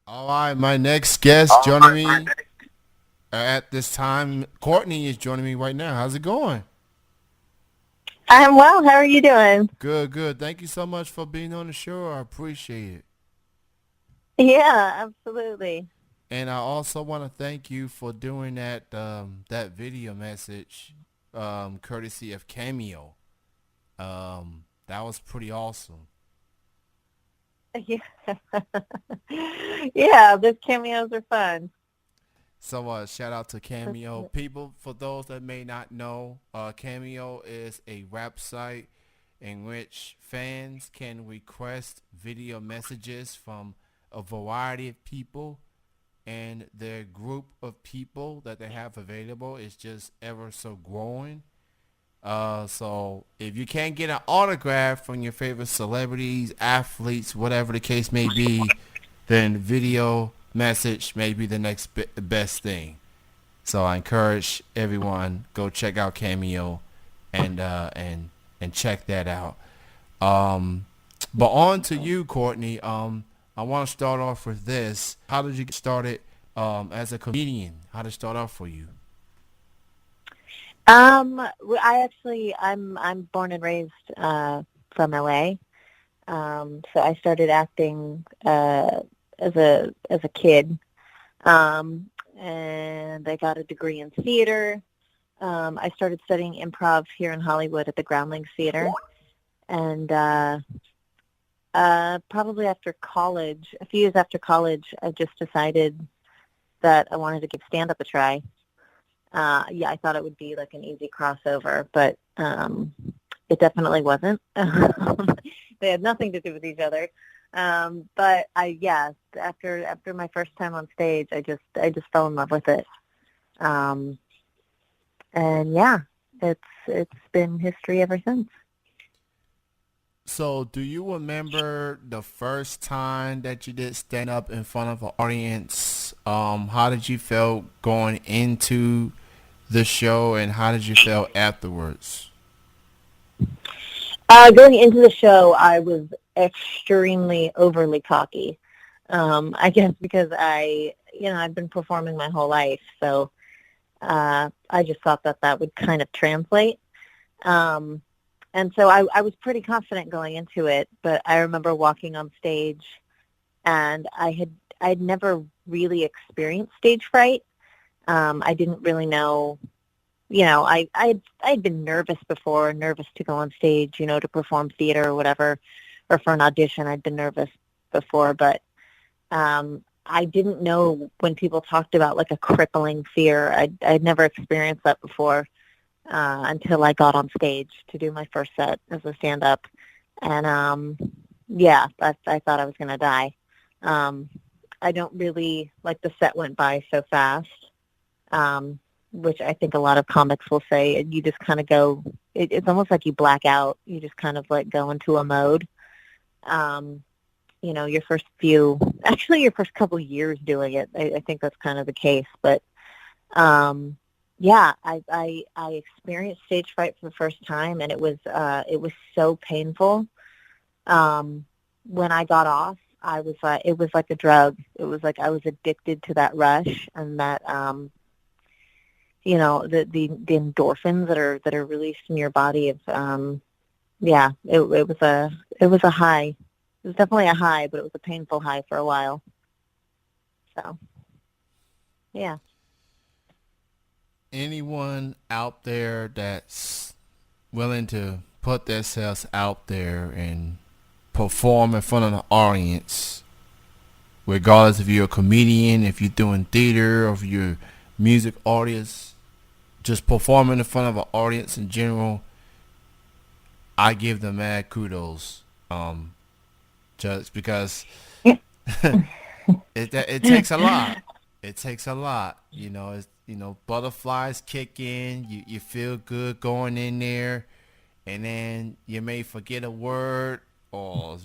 All right, my next guest joining me at this time, Courtney is joining me right now. How's it going? I'm well. How are you doing? Good, good. Thank you so much for being on the show. I appreciate it. Yeah, absolutely. And I also want to thank you for doing that video message, courtesy of Cameo. That was pretty awesome. Yeah, yeah. Those cameos are fun. So shout out to Cameo. People, for those that may not know, Cameo is a rap site in which fans can request video messages from a variety of people, and their group of people that they have available is just ever so growing. So if you can't get an autograph from your favorite celebrities, athletes, whatever the case may be, then video message may be the next best thing. So I encourage everyone go check out Cameo and and check that out. Um, but on to you, Courtney. I want to start off with this. How did you get started as a comedian? How did it start off for you? I'm born and raised from LA. So I started acting as a kid, and I got a degree in theater. I started studying improv here in Hollywood at the Groundlings Theater, and probably after college, a few years after college, I just decided that I wanted to give stand-up a try. Yeah, I thought it would be like an easy crossover, but it definitely wasn't. They had nothing to do with each other. But yeah, after my first time on stage, I just fell in love with it. Um, and yeah, it's been history ever since. So do you remember the first time that you did stand up in front of an audience? How did you feel going into the show, and how did you feel afterwards? Going into the show, I was extremely overly cocky. I guess because I've been performing my whole life, so I just thought that that would kind of translate. Um, and so I was pretty confident going into it, but I remember walking on stage, and I'd never really experienced stage fright. I didn't really know, I'd been nervous before, nervous to go on stage, to perform theater or whatever, or for an audition. I'd been nervous before, but I didn't know when people talked about like a crippling fear. I'd never experienced that before until I got on stage to do my first set as a stand-up, and yeah, I thought I was gonna die. Um, I don't really like the set went by so fast, um, which I think a lot of comics will say. You just kind of go. It's almost like you black out. You just kind of like go into a mode. Um, your first few, actually your first couple of years doing it, I think that's kind of the case. But um, yeah, I experienced stage fright for the first time, and it was so painful. Um, when I got off, I was like, it was like a drug. It was like I was addicted to that rush and that the endorphins that are released in your body. Of yeah, it was a high. It was definitely a high, but it was a painful high for a while. So yeah. Anyone out there that's willing to put themselves out there and perform in front of the audience, regardless if you're a comedian, if you're doing theater, or if you're music artist, just performing in front of an audience in general, I give them mad kudos. Just because it takes a lot. It takes a lot. Butterflies kick in. You feel good going in there, and then you may forget a word, or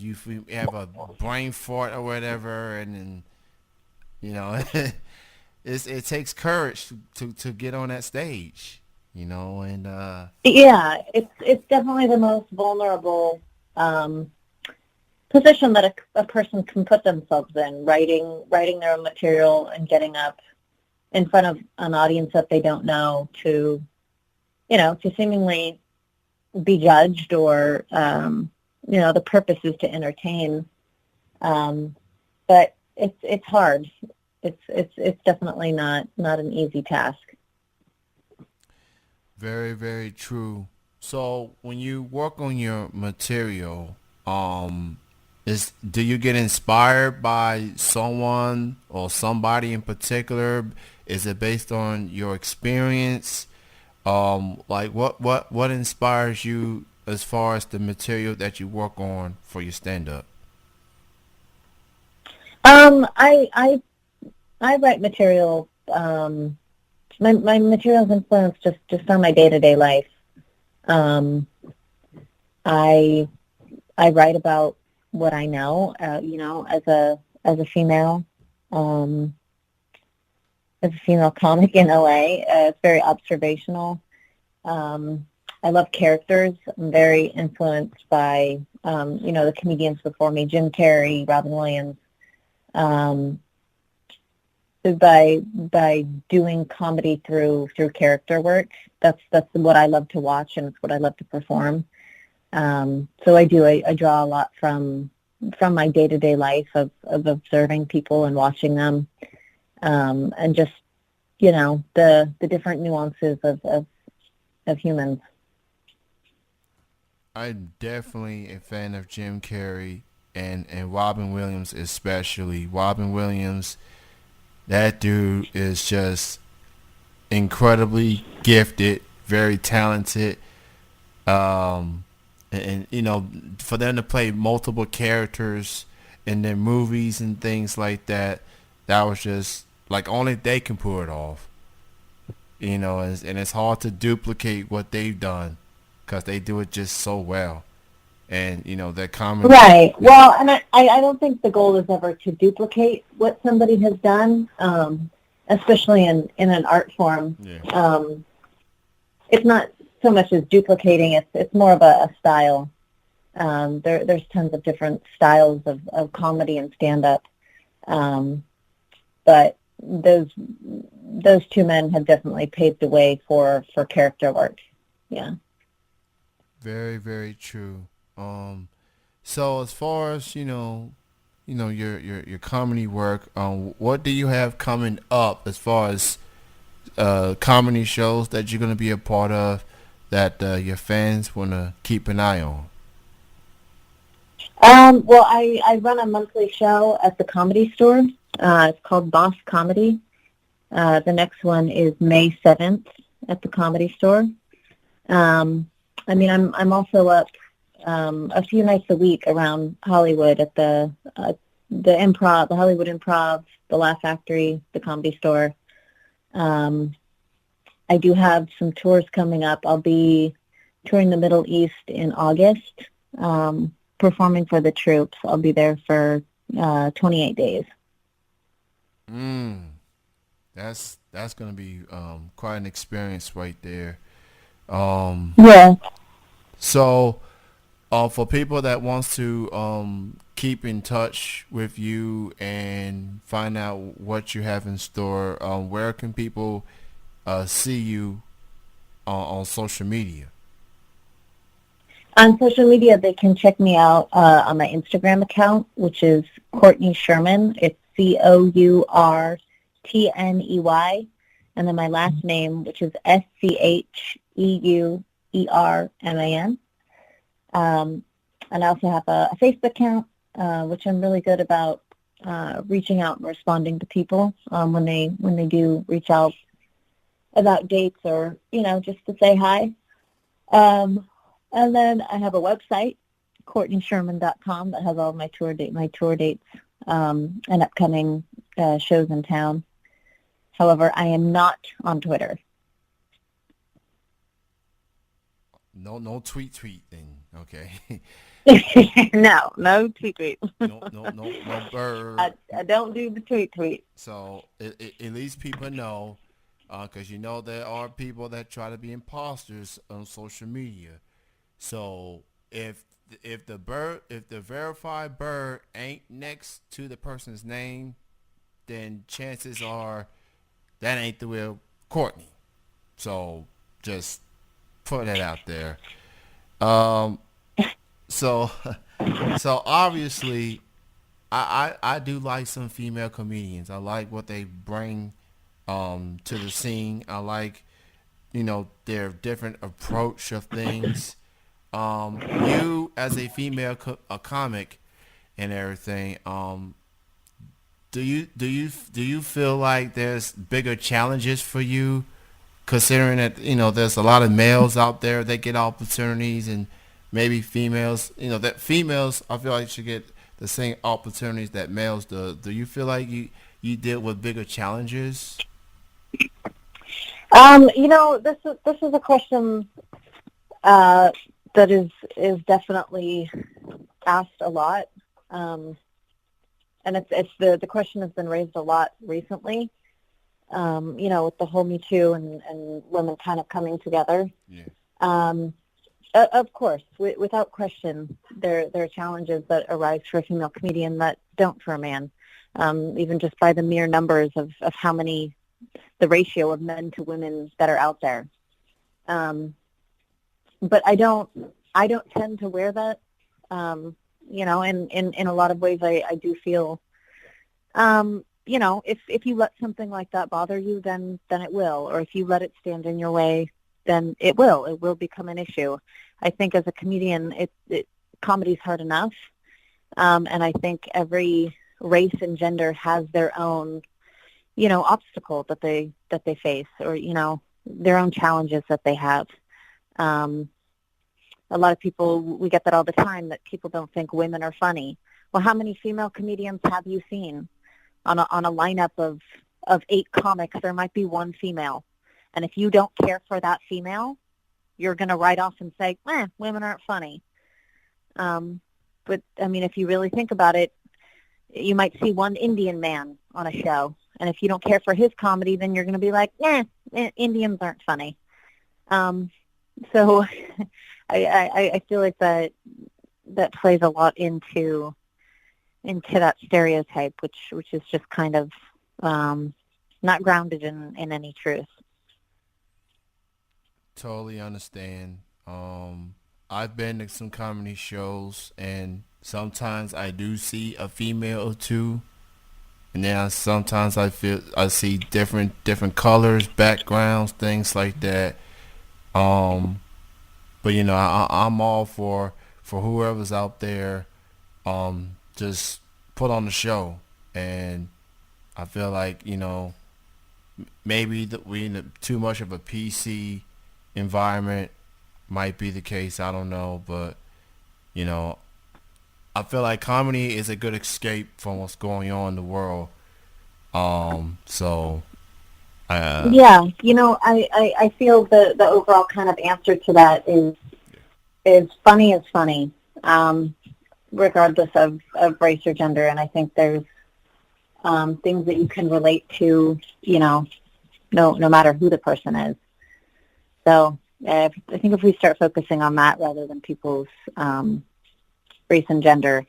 have a brain fart or whatever, and then you know it takes courage to get on that stage. And Yeah, it's definitely the most vulnerable um, position that a person can put themselves in, writing their own material and getting up in front of an audience that they don't know to, to seemingly be judged or, the purpose is to entertain. But it's hard. It's definitely not an easy task. Very, very true. So when you work on your material, is do you get inspired by someone or somebody in particular? Is it based on your experience? Like what inspires you as far as the material that you work on for your stand up? I write material. My materials influence just on my day-to-day life. Um, I I write about what I know. As a female, um, as a female comic in LA, it's very observational. Um, I love characters. I'm very influenced by the comedians before me, Jim Carrey, Robin Williams. Um, by doing comedy through character work. That's what I love to watch, and it's what I love to perform. So I draw a lot from my day-to-day life of observing people and watching them, and just the different nuances of humans. I'm definitely a fan of Jim Carrey and Robin Williams especially. Robin Williams, that dude is just incredibly gifted, very talented. And for them to play multiple characters in their movies and things like that, that was just like only they can pull it off. And it's hard to duplicate what they've done because they do it just so well. And their comedy. Right. Well, and I don't think the goal is ever to duplicate what somebody has done, especially in an art form. Yeah. It's not so much as duplicating. It's more of a style. There's tons of different styles of comedy and stand-up. But those two men have definitely paved the way for character work. Yeah. Very, very true. So as far as your comedy work, what do you have coming up as far as comedy shows that you're gonna be a part of that your fans wanna keep an eye on? Well, I run a monthly show at the Comedy Store. It's called Boss Comedy. The next one is May 7th at the Comedy Store. I'm also up a few nights a week around Hollywood at the Improv, the Hollywood Improv, the Laugh Factory, the Comedy Store. I do have some tours coming up. I'll be touring the Middle East in August, performing for the troops. I'll be there for 28 days. That's gonna be quite an experience right there. Yeah. So for people that wants to keep in touch with you and find out what you have in store, where can people see you on social media? On social media, they can check me out on my Instagram account, which is Courtney Scheuerman. It's Courtney, and then my last name, which is Scheuerman. And I also have a Facebook account, which I'm really good about reaching out and responding to people when they do reach out about dates or just to say hi. And then I have a website, CourtneyScheuerman.com, that has all my tour dates and upcoming shows in town. However, I am not on Twitter. No tweet thing. Okay. No tweet. No bird. I don't do the tweet. So at least people know, because there are people that try to be imposters on social media. So if if the verified bird ain't next to the person's name, then chances are that ain't the real Courtney. So just put that out there. Um, so so obviously, I do like some female comedians. I like what they bring to the scene. I like their different approach of things. You as a female a comic and everything. Do you feel like there's bigger challenges for you, considering that there's a lot of males out there that get opportunities, and maybe females, that females I feel like should get the same opportunities that males do. Do you feel like you deal with bigger challenges? This is a question that is definitely asked a lot, and it's the question has been raised a lot recently. With the whole Me Too and women kind of coming together. Yeah. Of course, without question, there are challenges that arise for a female comedian that don't for a man, even just by the mere numbers of how many, the ratio of men to women that are out there. But I don't tend to wear that. In a lot of ways, I do feel, if you let something like that bother you, then it will. Or if you let it stand in your way, then it will become an issue. I think as a comedian, comedy's hard enough. And I think every race and gender has their own, obstacle that they face, or, their own challenges that they have. A lot of people, we get that all the time, that people don't think women are funny. Well, how many female comedians have you seen? On a lineup of 8 comics, there might be one female. And if you don't care for that female, you're going to write off and say, women aren't funny. But, I mean, if you really think about it, you might see one Indian man on a show. And if you don't care for his comedy, then you're going to be like, Indians aren't funny. So I feel like that plays a lot into that stereotype, which is just kind of not grounded in any truth. Totally understand. I've been to some comedy shows, and sometimes I do see a female or two, and then sometimes I see different colors, backgrounds, things like that. But I'm all for whoever's out there. Just put on the show, and I feel like maybe we in too much of a PC environment might be the case. I don't know, but I feel like comedy is a good escape from what's going on in the world. So yeah, I feel the overall kind of answer to that is funny is funny, regardless of race or gender. And I think there's things that you can relate to, no matter who the person is. So I think if we start focusing on that rather than people's race and gender,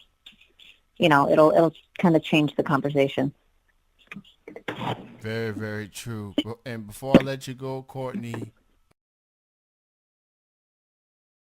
it'll kind of change the conversation. Very, very true. And before I let you go, Courtney,